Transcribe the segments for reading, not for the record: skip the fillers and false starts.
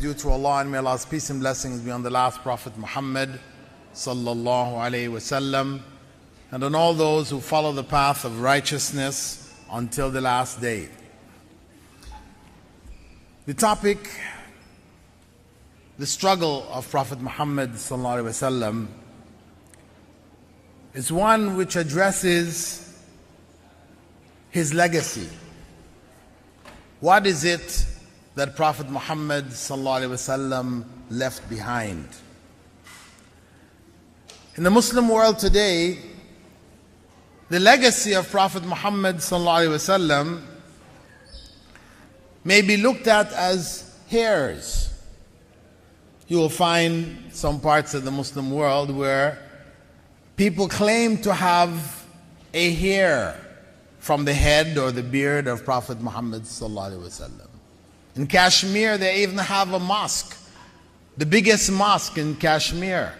due to Allah, and may Allah's peace and blessings be on the last Prophet Muhammad sallallahu alaihi wasallam, and on all those who follow the path of righteousness until the last day. The topic, the struggle of Prophet Muhammad sallallahu alaihi wasallam, is one which addresses his legacy. What is it that Prophet Muhammad sallallahu alaihi wasallam left behind? In the Muslim world today, the legacy of Prophet Muhammad sallallahu alaihi wasallam may be looked at as hairs. You will find some parts of the Muslim world where people claim to have a hair from the head or the beard of Prophet Muhammad sallallahu alaihi wasallam. In Kashmir, they even have a mosque, the biggest mosque in Kashmir,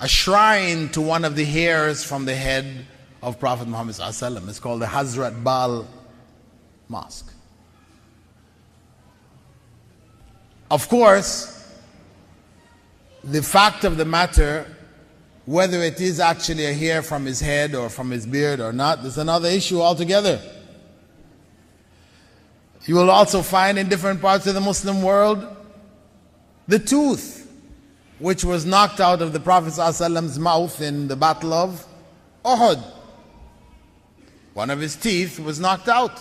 a shrine to one of the hairs from the head of Prophet Muhammad sallallahu alaihi wasallam. It's called the Hazrat Bal Mosque. Of course, the fact of the matter, whether it is actually a hair from his head or from his beard or not, is another issue altogether. You will also find in different parts of the Muslim world the tooth which was knocked out of the Prophet ﷺ's mouth in the Battle of Uhud. One of his teeth was knocked out.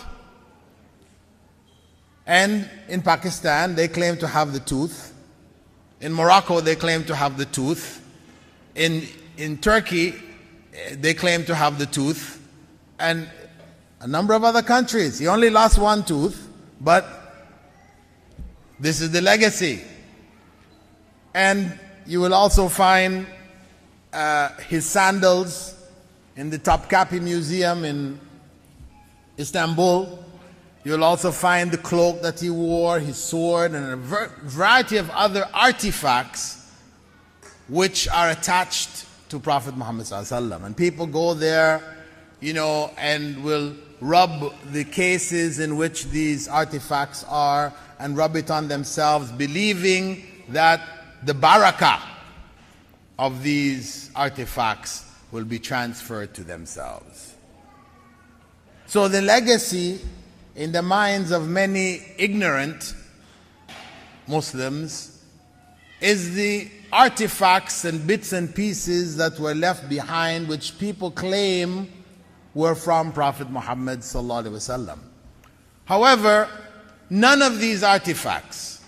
And in Pakistan, they claim to have the tooth. In Morocco, they claim to have the tooth. In Turkey, they claim to have the tooth. And a number of other countries. He only lost one tooth, but this is the legacy. And you will also find his sandals in the Topkapi Museum in Istanbul. You'll also find the cloak that he wore, his sword, and a variety of other artifacts which are attached to Prophet Muhammad ﷺ. And people go there, and will rub the cases in which these artifacts are and rub it on themselves, believing that the barakah of these artifacts will be transferred to themselves. So the legacy in the minds of many ignorant Muslims is the artifacts and bits and pieces that were left behind, which people claim were from Prophet Muhammad sallallahu alaihi wasallam. However, none of these artifacts,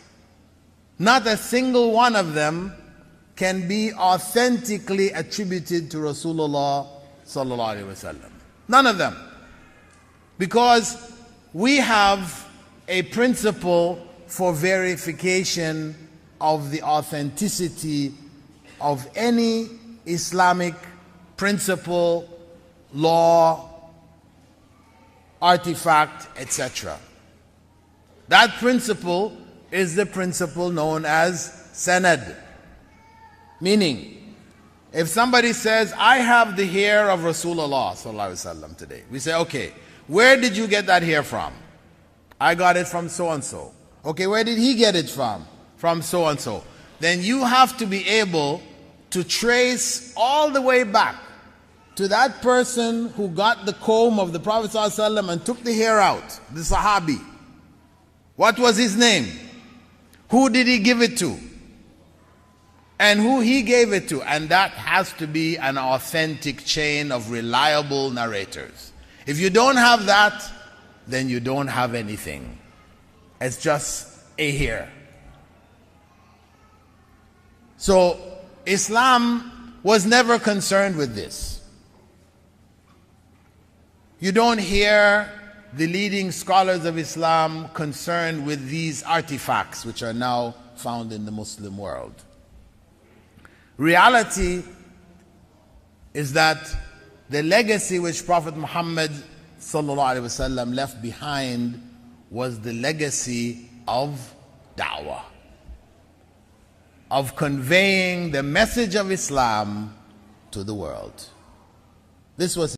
not a single one of them, can be authentically attributed to Rasulullah sallallahu alaihi wasallam. None of them. Because we have a principle for verification of the authenticity of any Islamic principle, law, artifact, etc. That principle is the principle known as sanad. Meaning, if somebody says, I have the hair of Rasulullah sallallahu alaihi wasallam today, we say, okay, where did you get that hair from? I got it from so-and-so. Okay, where did he get it from? From so-and-so. Then you have to be able to trace all the way back to that person who got the comb of the Prophet ﷺ and took the hair out, the Sahabi. What was his name? Who did he give it to? And who he gave it to. And that has to be an authentic chain of reliable narrators. If you don't have that, then you don't have anything. It's just a hair. So Islam was never concerned with this. You don't hear the leading scholars of Islam concerned with these artifacts which are now found in the Muslim world. Reality is that the legacy which Prophet Muhammad sallallahu alaihi wasallam left behind was the legacy of da'wah, of conveying the message of Islam to the world. This was